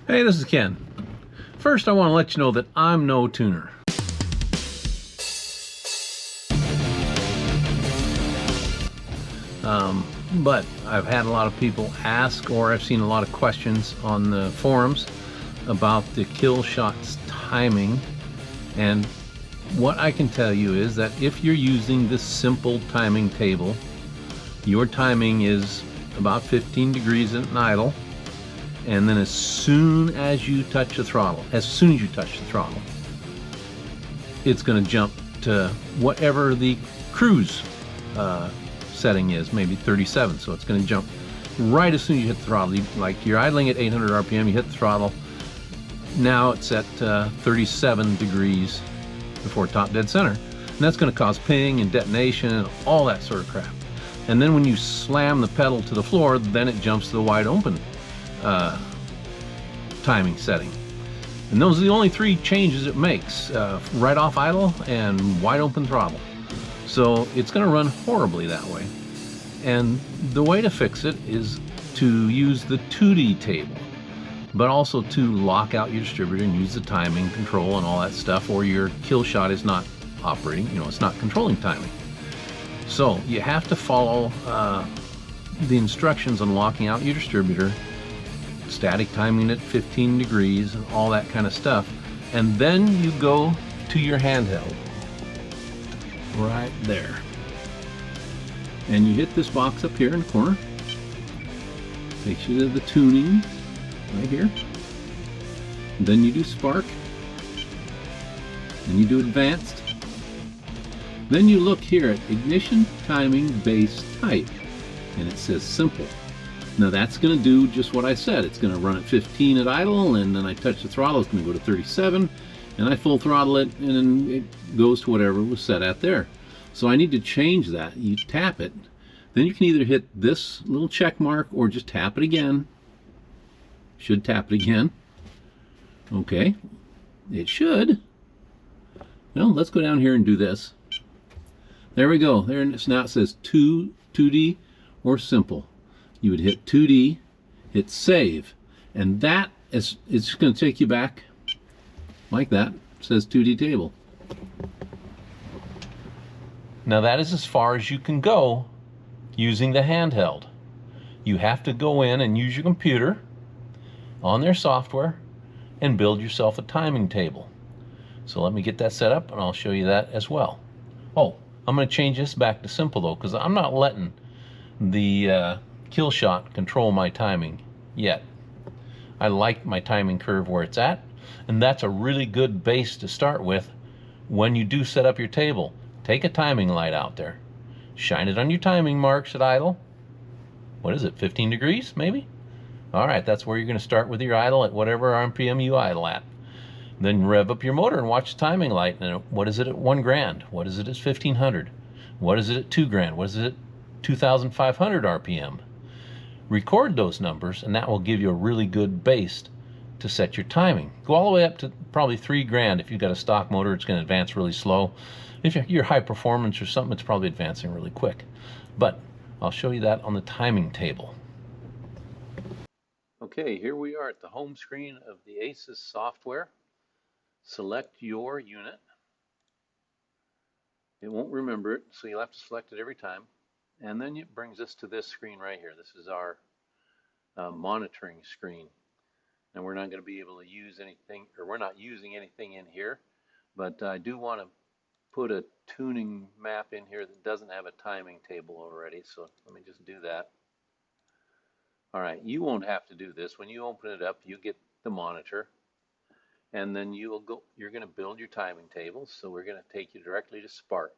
Hey, this is Ken. First, I want to let you know that I'm no tuner. But I've had a lot of people ask, or I've seen a lot of questions on the forums about the Killshot's timing. And what I can tell you is that if you're using this simple timing table, your timing is about 15 degrees at an idle. And then as soon as you touch the throttle, it's going to jump to whatever the cruise setting is, maybe 37. So it's going to jump right as soon as you hit the throttle. Like you're idling at 800 RPM, you hit the throttle. Now it's at 37 degrees before top dead center. And that's going to cause ping and detonation and all that sort of crap. And then when you slam the pedal to the floor, then it jumps to the wide open timing setting. And those are the only three changes it makes, right off idle and wide open throttle. So it's going to run horribly that way. And the way to fix it is to use the 2D table, but also to lock out your distributor and use the timing control and all that stuff, or your Killshot is not operating, it's not controlling timing. So you have to follow the instructions on locking out your distributor, static timing at 15 degrees and all that kind of stuff. And then you go to your handheld right there. And you hit this box up here in the corner. Takes you to the tuning right here. And then you do spark. Then you do advanced. Then you look here at ignition timing base type. And it says simple. Now that's going to do just what I said. It's going to run at 15 at idle, and then I touch the throttle, it's going to go to 37, and I full throttle it, and then it goes to whatever it was set at there. So I need to change that. You tap it, then you can either hit this little check mark or just tap it again. Should tap it again. Okay, it should. Well, let's go down here and do this. There we go. There, now it says 2D or simple. You would hit 2D, hit save, and that is, it's going to take you back like that. It says 2D table. Now that is as far as you can go using the handheld. You have to go in and use your computer on their software and build yourself a timing table. So let me get that set up and I'll show you that as well. Oh, I'm going to change this back to simple though, because I'm not letting the Killshot control my timing yet. I like my timing curve where it's at, and that's a really good base to start with when you do set up your table. Take a timing light out there, shine it on your timing marks at idle. What is it, 15 degrees maybe? All right, that's where you're going to start with your idle at whatever RPM you idle at. Then rev up your motor and watch the timing light. And what is it at 1 grand? What is it at 1500? What is it at 2 grand? What is it at 2500 RPM? Record those numbers, and that will give you a really good base to set your timing. Go all the way up to probably 3 grand. If you've got a stock motor, it's going to advance really slow. If you're high performance or something, it's probably advancing really quick. But I'll show you that on the timing table. Okay, here we are at the home screen of the ACES software. Select your unit. It won't remember it, so you'll have to select it every time. And then it brings us to this screen right here. This is our monitoring screen. And we're not going to be able to use anything, or we're not using anything in here, but I do want to put a tuning map in here that doesn't have a timing table already. So let me just do that. All right, you won't have to do this. When you open it up, you get the monitor, and then you're going to build your timing table. So we're going to take you directly to Spark.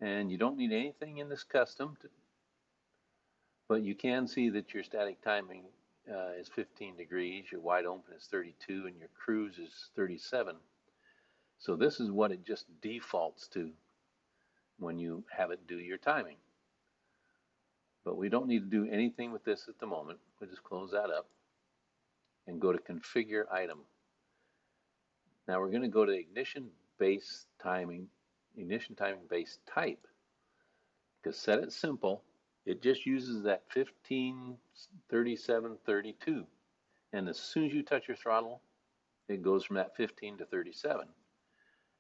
And you don't need anything in this custom, but you can see that your static timing is 15 degrees, your wide open is 32, and your cruise is 37. So this is what it just defaults to when you have it do your timing. But we don't need to do anything with this at the moment. We'll just close that up and go to Configure Item. Now we're going to go to Ignition timing base type. Because set it simple, it just uses that 15, 37, 32. And as soon as you touch your throttle, it goes from that 15 to 37.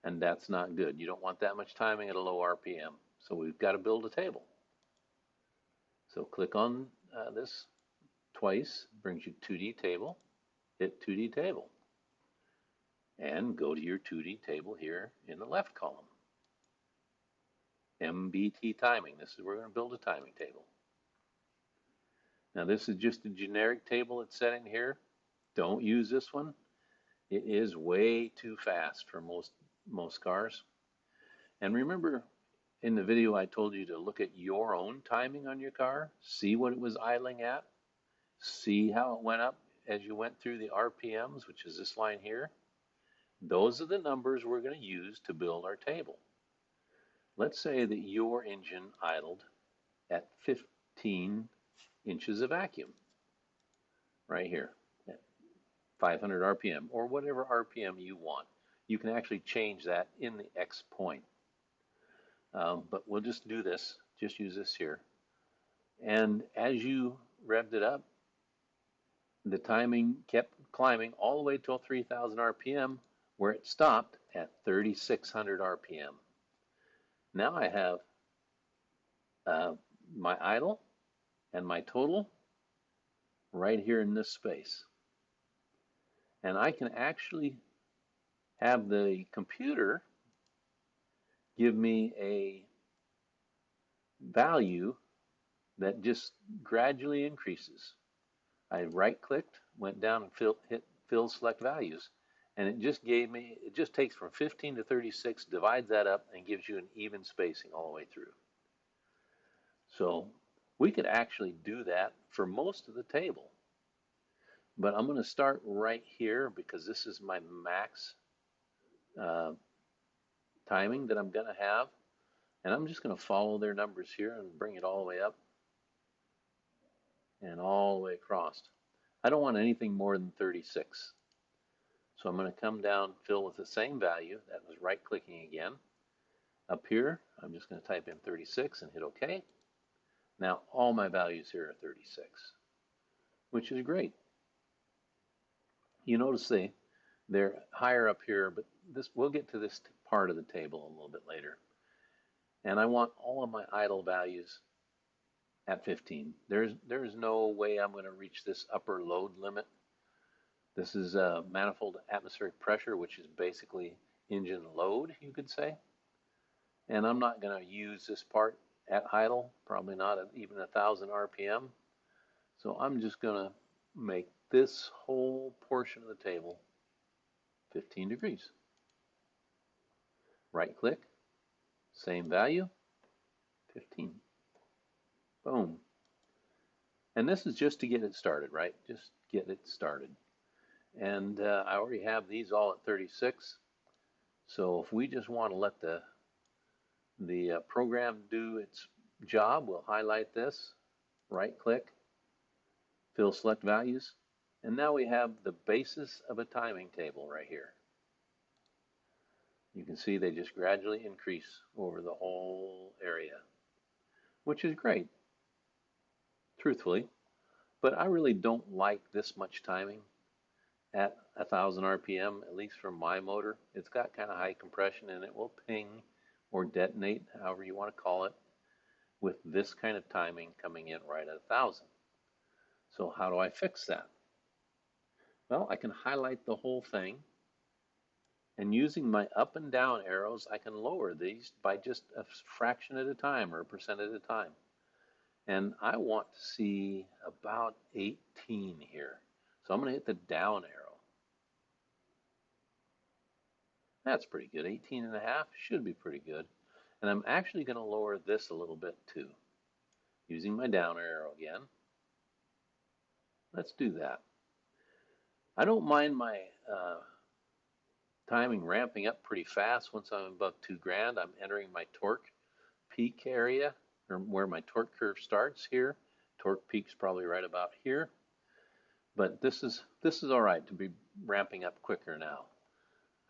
And that's not good. You don't want that much timing at a low RPM. So we've got to build a table. So click on this twice, brings you 2D table, hit 2D table, and go to your 2D table here in the left column. MBT timing. This is where we're going to build a timing table. Now this is just a generic table it's set in here. Don't use this one. It is way too fast for most cars. And remember, in the video I told you to look at your own timing on your car, see what it was idling at, see how it went up as you went through the RPMs, which is this line here. Those are the numbers we're going to use to build our table. Let's say that your engine idled at 15 inches of vacuum, right here, at 500 RPM, or whatever RPM you want. You can actually change that in the X point. But we'll just do this, just use this here. And as you revved it up, the timing kept climbing all the way till 3,000 RPM, where it stopped at 3,600 RPM. Now I have my idle and my total right here in this space. And I can actually have the computer give me a value that just gradually increases. I right-clicked, went down and hit Fill Select Values, and it just gave me, it just takes from 15 to 36, divides that up, and gives you an even spacing all the way through. So we could actually do that for most of the table. But I'm going to start right here because this is my max timing that I'm going to have. And I'm just going to follow their numbers here and bring it all the way up and all the way across. I don't want anything more than 36. So I'm going to come down, fill with the same value. That was right-clicking again. Up here, I'm just going to type in 36 and hit OK. Now all my values here are 36, which is great. You notice they're higher up here, but we'll get to this part of the table a little bit later. And I want all of my idle values at 15. There's no way I'm going to reach this upper load limit. This is manifold atmospheric pressure, which is basically engine load, you could say. And I'm not going to use this part at idle, probably not at even 1,000 RPM. So I'm just going to make this whole portion of the table 15 degrees. Right click, same value, 15. Boom. And this is just to get it started, right? Just get it started. And I already have these all at 36. So if we just want to let the program do its job, we'll highlight this, right click, fill select values, and now we have the basis of a timing table right here. You can see they just gradually increase over the whole area, which is great, truthfully. But I really don't like this much timing at 1,000 RPM, at least from my motor. It's got kind of high compression and it will ping or detonate, however you want to call it, with this kind of timing coming in right at 1,000. So how do I fix that? Well, I can highlight the whole thing, and using my up and down arrows, I can lower these by just a fraction at a time or a percent at a time. And I want to see about 18 here. So I'm going to hit the down arrow. That's pretty good. 18.5 should be pretty good. And I'm actually going to lower this a little bit too, using my down arrow again. Let's do that. I don't mind my timing ramping up pretty fast once I'm above 2 grand. I'm entering my torque peak area, or where my torque curve starts here. Torque peak's probably right about here. But this is all right to be ramping up quicker now.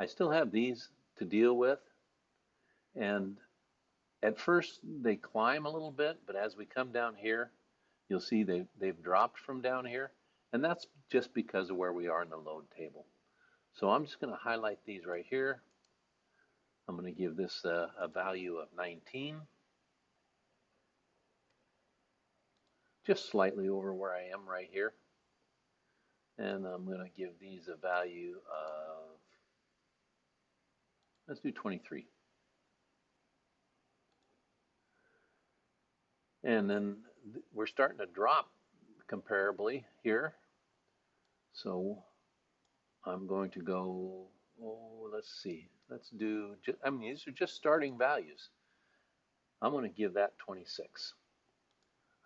I still have these to deal with, and at first they climb a little bit, but as we come down here, you'll see they've dropped from down here, And that's just because of where we are in the load table. So I'm just going to highlight these right here. I'm going to give this a value of 19, just slightly over where I am right here. And I'm going to give these a value of, let's do 23. And then we're starting to drop comparably here. So I'm going to go, oh, let's see. Let's do, I mean, these are just starting values. I'm going to give that 26.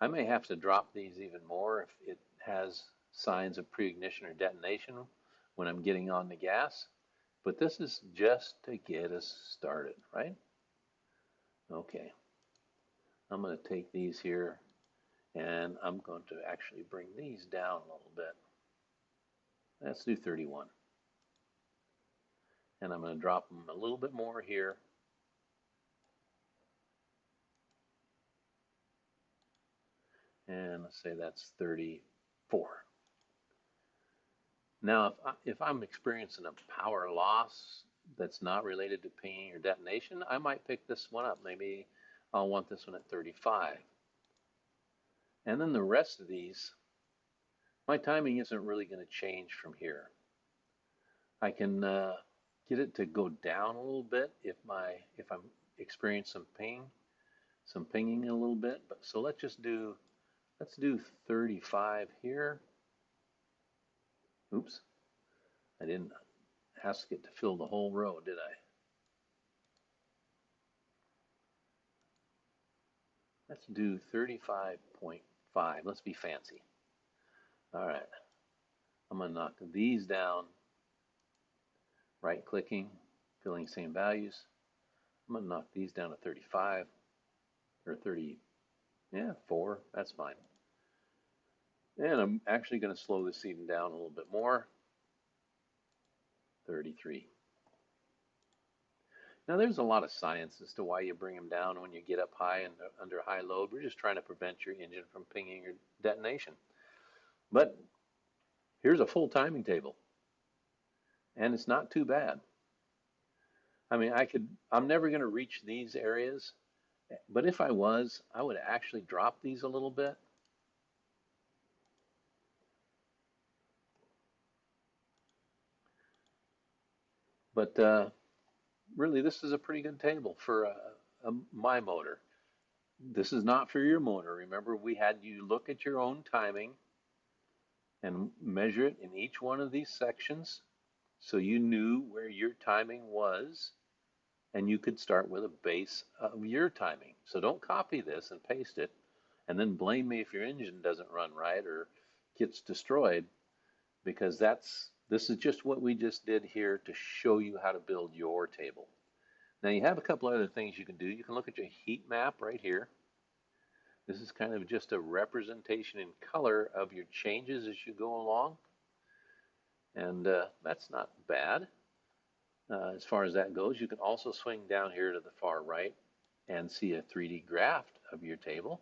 I may have to drop these even more if it has signs of pre-ignition or detonation when I'm getting on the gas. But this is just to get us started, right? Okay. I'm going to take these here and I'm going to actually bring these down a little bit. Let's do 31. And I'm going to drop them a little bit more here. And let's say that's 34. Now, if I'm experiencing a power loss that's not related to pinging or detonation, I might pick this one up. Maybe I'll want this one at 35. And then the rest of these, my timing isn't really going to change from here. I can get it to go down a little bit if I'm experiencing some pinging a little bit. But so let's do 35 here. Oops, I didn't ask it to fill the whole row, did I? Let's do 35.5. Let's be fancy. All right, I'm going to knock these down. Right clicking, filling same values. I'm going to knock these down to 35 or 30. Yeah, 4. That's fine. And I'm actually going to slow this even down a little bit more. 33. Now there's a lot of science as to why you bring them down when you get up high and under high load. We're just trying to prevent your engine from pinging or detonation. But here's a full timing table. And it's not too bad. I mean, I'm never going to reach these areas, but if I was, I would actually drop these a little bit. But really, this is a pretty good table for my motor. This is not for your motor. Remember, we had you look at your own timing and measure it in each one of these sections so you knew where your timing was and you could start with a base of your timing. So don't copy this and paste it and then blame me if your engine doesn't run right or gets destroyed, because this is just what we just did here to show you how to build your table. Now you have a couple other things you can do. You can look at your heat map right here. This is kind of just a representation in color of your changes as you go along. And that's not bad as far as that goes. You can also swing down here to the far right and see a 3D graph of your table.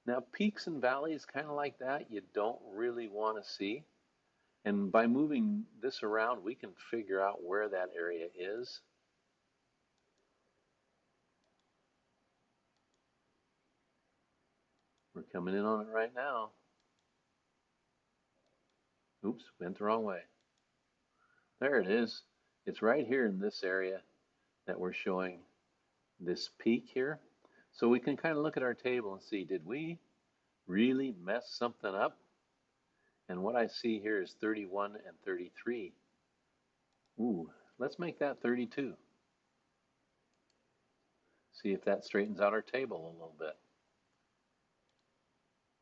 Now peaks and valleys kind of like that you don't really want to see. And by moving this around, we can figure out where that area is. We're coming in on it right now. Oops, went the wrong way. There it is. It's right here in this area that we're showing this peak here. So we can kind of look at our table and see, did we really mess something up? And what I see here is 31 and 33. Ooh, let's make that 32. See if that straightens out our table a little bit.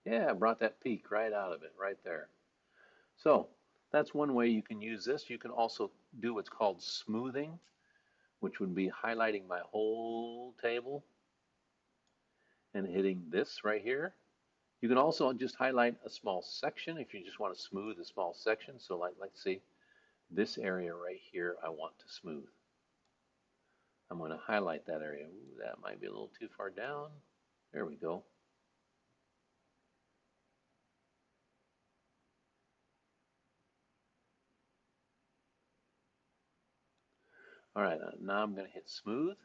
Yeah, I brought that peak right out of it, right there. So that's one way you can use this. You can also do what's called smoothing, which would be highlighting my whole table and hitting this right here. You can also just highlight a small section if you just want to smooth a small section. So let's see, this area right here I want to smooth. I'm going to highlight that area. Ooh, that might be a little too far down. There we go. All right, now I'm going to hit smooth.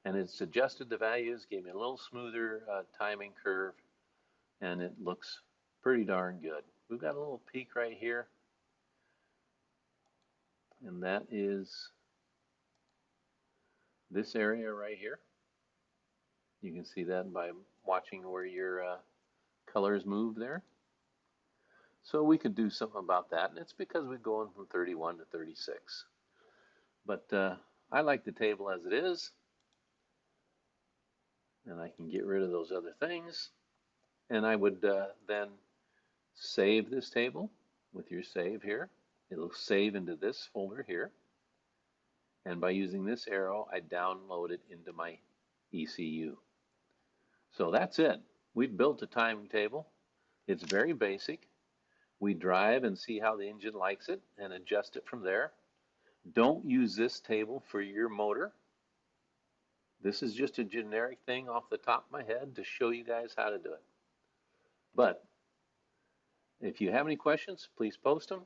And it's adjusted the values, gave me a little smoother timing curve, and it looks pretty darn good. We've got a little peak right here, and that is this area right here. You can see that by watching where your colors move there. So we could do something about that, and it's because we're going from 31 to 36. But I like the table as it is, and I can get rid of those other things. And I would then save this table with your save here. It'll save into this folder here. And by using this arrow, I download it into my ECU. So that's it. We've built a timing table. It's very basic. We drive and see how the engine likes it and adjust it from there. Don't use this table for your motor. This is just a generic thing off the top of my head to show you guys how to do it. But if you have any questions, please post them.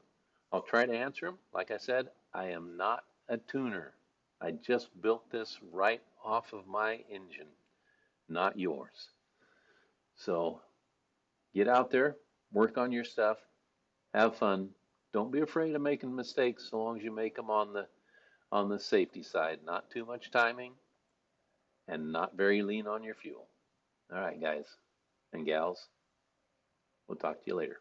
I'll try to answer them. Like I said, I am not a tuner. I just built this right off of my engine, not yours. So get out there, work on your stuff, have fun. Don't be afraid of making mistakes so long as you make them on the safety side. Not too much timing and not very lean on your fuel. All right, guys and gals, we'll talk to you later.